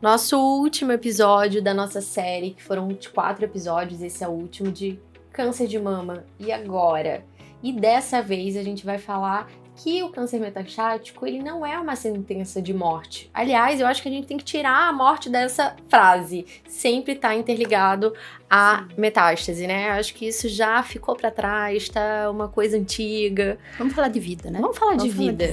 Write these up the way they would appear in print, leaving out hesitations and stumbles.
Nosso último episódio da nossa série, que foram 4 episódios, esse é o último de câncer de mama. E agora? E dessa vez a gente vai falar que o câncer metastático, ele não é uma sentença de morte. Aliás, eu acho que a gente tem que tirar a morte dessa frase. Sempre tá interligado à metástase, né? Acho que isso já ficou pra trás, tá uma coisa antiga. Vamos falar de vida, né? Vamos falar de vida.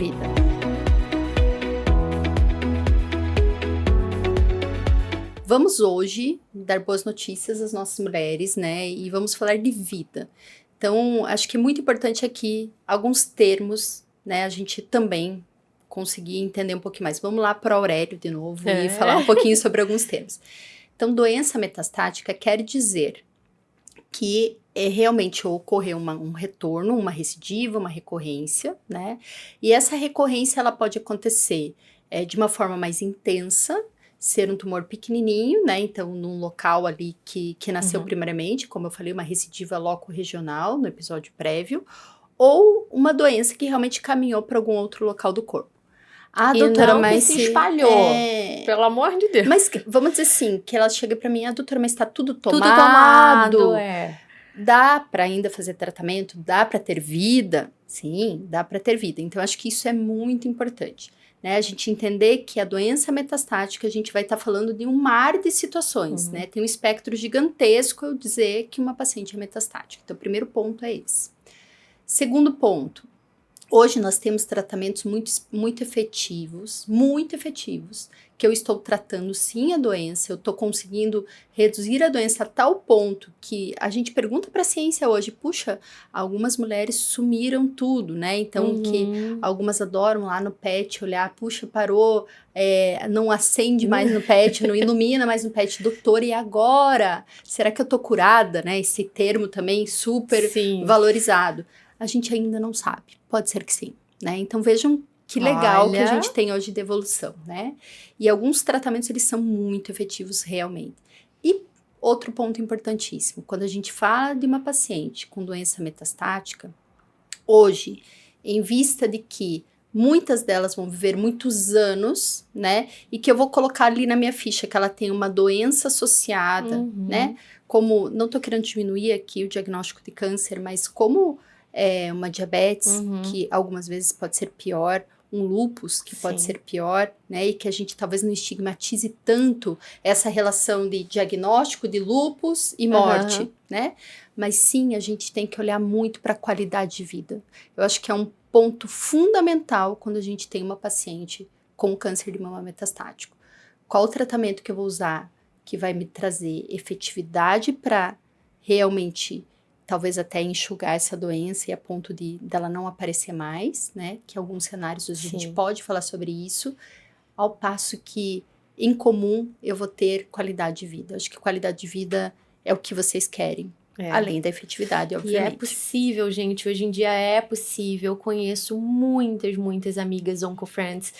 Vamos hoje dar boas notícias às nossas mulheres, né? E vamos falar de vida. Então, acho que é muito importante aqui alguns termos, né? A gente também conseguir entender um pouquinho mais. Vamos lá para o Aurélio de novo e falar um pouquinho sobre alguns termos. Então, doença metastática quer dizer que realmente ocorreu um retorno, uma recidiva, uma recorrência, né? E essa recorrência, ela pode acontecer de uma forma mais intensa, ser um tumor pequenininho, né? Então, num local ali que nasceu primariamente, como eu falei, uma recidiva loco-regional no episódio prévio, ou uma doença que realmente caminhou para algum outro local do corpo. A doutora, mas se espalhou, pelo amor de Deus. Mas vamos dizer assim, que ela chega para mim, doutora, mas está tudo tomado. Tudo tomado, Dá para ainda fazer tratamento? Dá para ter vida? Sim, dá para ter vida. Então, acho que isso é muito importante. Né, a gente entender que a doença metastática, a gente vai estar falando de um mar de situações, né? Tem um espectro gigantesco eu dizer que uma paciente é metastática. Então, o primeiro ponto é esse. Segundo ponto, hoje nós temos tratamentos muito efetivos, que eu estou tratando sim a doença, eu estou conseguindo reduzir a doença a tal ponto que a gente pergunta para a ciência hoje, puxa, algumas mulheres sumiram tudo, né? Então, que algumas adoram lá no PET olhar, puxa, parou, não acende mais no PET, não ilumina mais no PET, doutora, e agora? Será que eu tô curada, né? Esse termo também super valorizado. A gente ainda não sabe, pode ser que sim, né? Então, vejam que legal que a gente tem hoje de evolução, né? E alguns tratamentos, eles são muito efetivos realmente. E outro ponto importantíssimo, quando a gente fala de uma paciente com doença metastática, hoje, em vista de que muitas delas vão viver muitos anos, né? E que eu vou colocar ali na minha ficha que ela tem uma doença associada, né? Como, não tô querendo diminuir aqui o diagnóstico de câncer, mas como uma diabetes, que algumas vezes pode ser pior, um lúpus, que pode ser pior, né, e que a gente talvez não estigmatize tanto essa relação de diagnóstico de lúpus e morte, né, mas sim, a gente tem que olhar muito para a qualidade de vida. Eu acho que é um ponto fundamental quando a gente tem uma paciente com câncer de mama metastático. Qual o tratamento que eu vou usar que vai me trazer efetividade para realmente talvez até enxugar essa doença e a ponto dela não aparecer mais, né? Que em alguns cenários a gente pode falar sobre isso, ao passo que, em comum, eu vou ter qualidade de vida. Acho que qualidade de vida é o que vocês querem. Além da efetividade, obviamente. E é possível, gente. Hoje em dia é possível. Eu conheço muitas amigas oncofriends,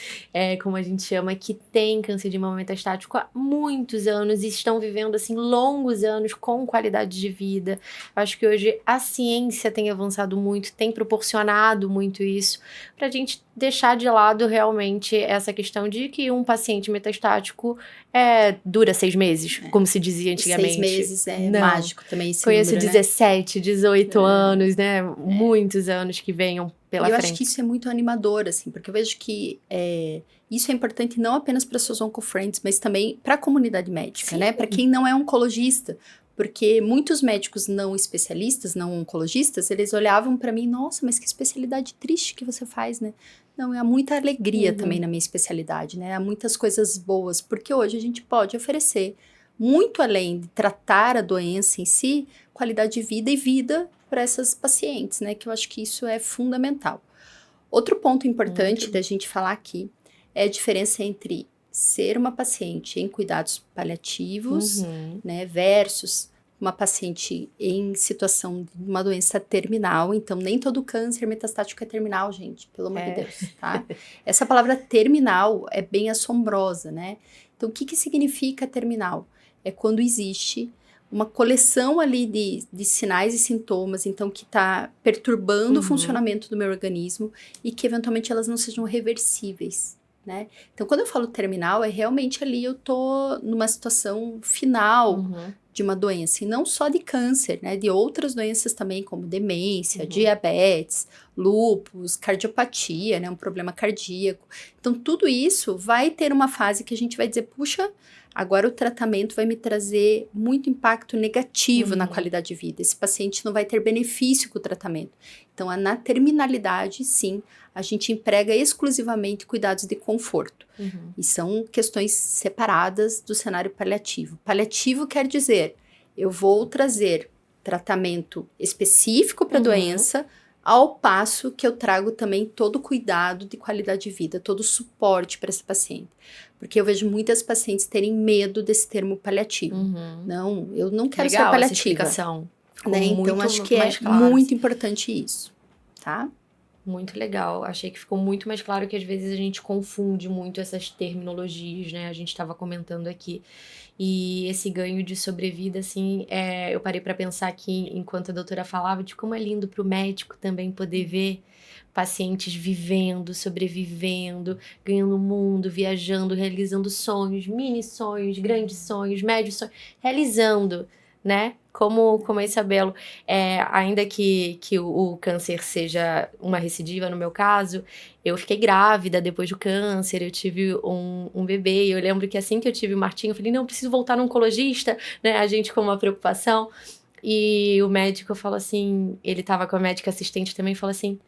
como a gente chama, que têm câncer de mama metastático há muitos anos e estão vivendo, assim, longos anos com qualidade de vida. Acho que hoje a ciência tem avançado muito, tem proporcionado muito isso, pra gente deixar de lado realmente essa questão de que um paciente metastático dura 6 meses, como se dizia antigamente. 6 meses é mágico também esse Conheço número, 17, 18 anos, né? Muitos anos que venham pela frente. Eu acho que isso é muito animador, assim, porque eu vejo que isso é importante não apenas para seus oncofriends, mas também para a comunidade médica, né? Para quem não é oncologista. Porque muitos médicos não especialistas, não oncologistas, eles olhavam para mim, nossa, mas que especialidade triste que você faz, né? Não, há muita alegria também na minha especialidade, né? Há muitas coisas boas, porque hoje a gente pode oferecer, muito além de tratar a doença em si, qualidade de vida e vida para essas pacientes, né? Que eu acho que isso é fundamental. Outro ponto importante da gente falar aqui é a diferença entre ser uma paciente em cuidados paliativos, né, versus uma paciente em situação de uma doença terminal. Então, nem todo câncer metastático é terminal, gente, pelo amor de Deus, tá? Essa palavra terminal é bem assombrosa, né? Então, o que significa terminal? É quando existe uma coleção ali de sinais e sintomas, então, que está perturbando o funcionamento do meu organismo e que, eventualmente, elas não sejam reversíveis. né? Então, quando eu falo terminal, é realmente ali eu tô numa situação final de uma doença, e não só de câncer, né? De outras doenças também, como demência, diabetes, lúpus, cardiopatia, né? Um problema cardíaco. Então, tudo isso vai ter uma fase que a gente vai dizer, puxa, agora o tratamento vai me trazer muito impacto negativo na qualidade de vida. Esse paciente não vai ter benefício com o tratamento. Então, na terminalidade, sim, a gente emprega exclusivamente cuidados de conforto. E são questões separadas do cenário paliativo. Paliativo quer dizer, eu vou trazer tratamento específico para a doença, ao passo que eu trago também todo o cuidado de qualidade de vida, todo o suporte para esse paciente. Porque eu vejo muitas pacientes terem medo desse termo paliativo. Não, eu não quero ser paliativa. Essa explicação. Né? Então, acho que é claro, muito importante isso, tá? Muito legal. Achei que ficou muito mais claro que às vezes a gente confunde muito essas terminologias, né? A gente estava comentando aqui. E esse ganho de sobrevida, assim, eu parei para pensar aqui, enquanto a doutora falava, de como é lindo para o médico também poder ver pacientes vivendo, sobrevivendo, ganhando o mundo, viajando, realizando sonhos, mini sonhos, grandes sonhos, médios sonhos, realizando, né? Como a Isabelo, ainda que o câncer seja uma recidiva, no meu caso, eu fiquei grávida depois do câncer, eu tive um bebê, e eu lembro que assim que eu tive o Martinho, eu falei, não, eu preciso voltar no oncologista, né, a gente com uma preocupação, e o médico falou assim, ele tava com a médica assistente também, falou assim,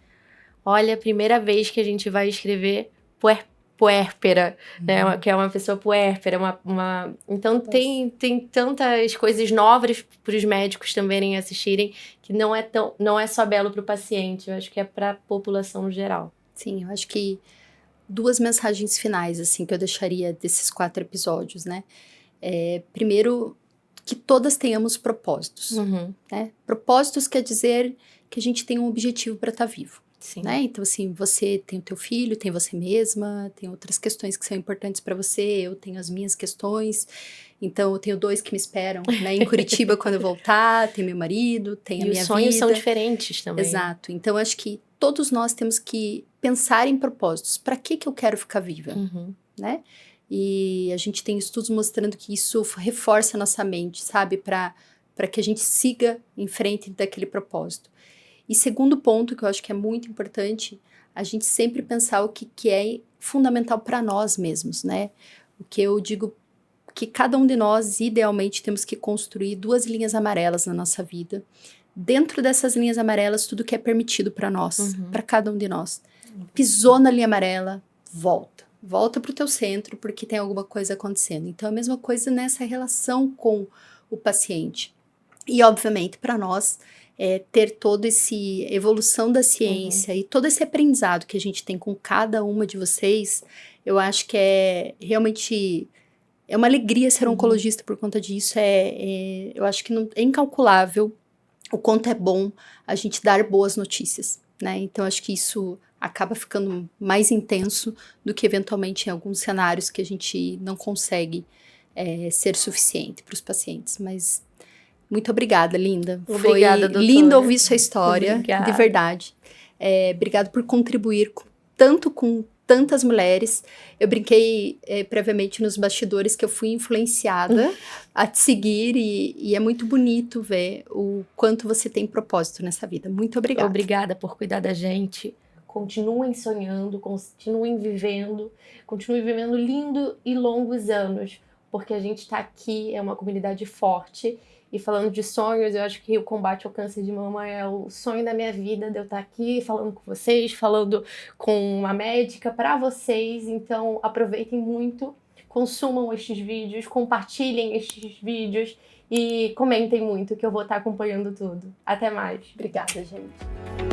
olha, a primeira vez que a gente vai escrever puérpera, né? Que é uma pessoa puérpera, então tem tantas coisas novas para os médicos também assistirem, que não é só belo para o paciente, eu acho que é para a população no geral. Sim, eu acho que 2 mensagens finais, assim, que eu deixaria desses 4 episódios, né? Primeiro, que todas tenhamos propósitos, né? Propósitos quer dizer que a gente tem um objetivo para estar vivo. Sim. Né? Então, assim, você tem o teu filho, tem você mesma, tem outras questões que são importantes para você, eu tenho as minhas questões, então eu tenho 2 que me esperam, né, em Curitiba quando eu voltar, tem meu marido, tem a minha vida. E os sonhos são diferentes também. Exato, então acho que todos nós temos que pensar em propósitos, para que eu quero ficar viva, né? E a gente tem estudos mostrando que isso reforça a nossa mente, sabe, para que a gente siga em frente daquele propósito. E segundo ponto, que eu acho que é muito importante, a gente sempre pensar o que é fundamental para nós mesmos, né? O que eu digo que cada um de nós, idealmente, temos que construir 2 linhas amarelas na nossa vida. Dentro dessas linhas amarelas, tudo que é permitido para nós, para cada um de nós. Pisou na linha amarela, volta. Volta para o teu centro, porque tem alguma coisa acontecendo. Então, a mesma coisa nessa relação com o paciente. E, obviamente, para nós, ter toda essa evolução da ciência e todo esse aprendizado que a gente tem com cada uma de vocês, eu acho que realmente é uma alegria ser oncologista por conta disso. Eu acho que é incalculável o quanto é bom a gente dar boas notícias, né? Então, acho que isso acaba ficando mais intenso do que eventualmente em alguns cenários que a gente não consegue ser suficiente para os pacientes, mas muito obrigada, linda. Obrigada, doutora. Lindo ouvir sua história, de verdade. Obrigado por contribuir tanto com tantas mulheres. Eu brinquei previamente nos bastidores que eu fui influenciada a te seguir e é muito bonito ver o quanto você tem propósito nessa vida. Muito obrigada. Obrigada por cuidar da gente. Continuem sonhando, continuem vivendo lindo e longos anos, porque a gente está aqui, é uma comunidade forte. E falando de sonhos, eu acho que o combate ao câncer de mama é o sonho da minha vida, de eu estar aqui falando com vocês, falando com uma médica para vocês. Então, aproveitem muito, consumam estes vídeos, compartilhem estes vídeos e comentem muito, que eu vou estar acompanhando tudo. Até mais. Obrigada, gente.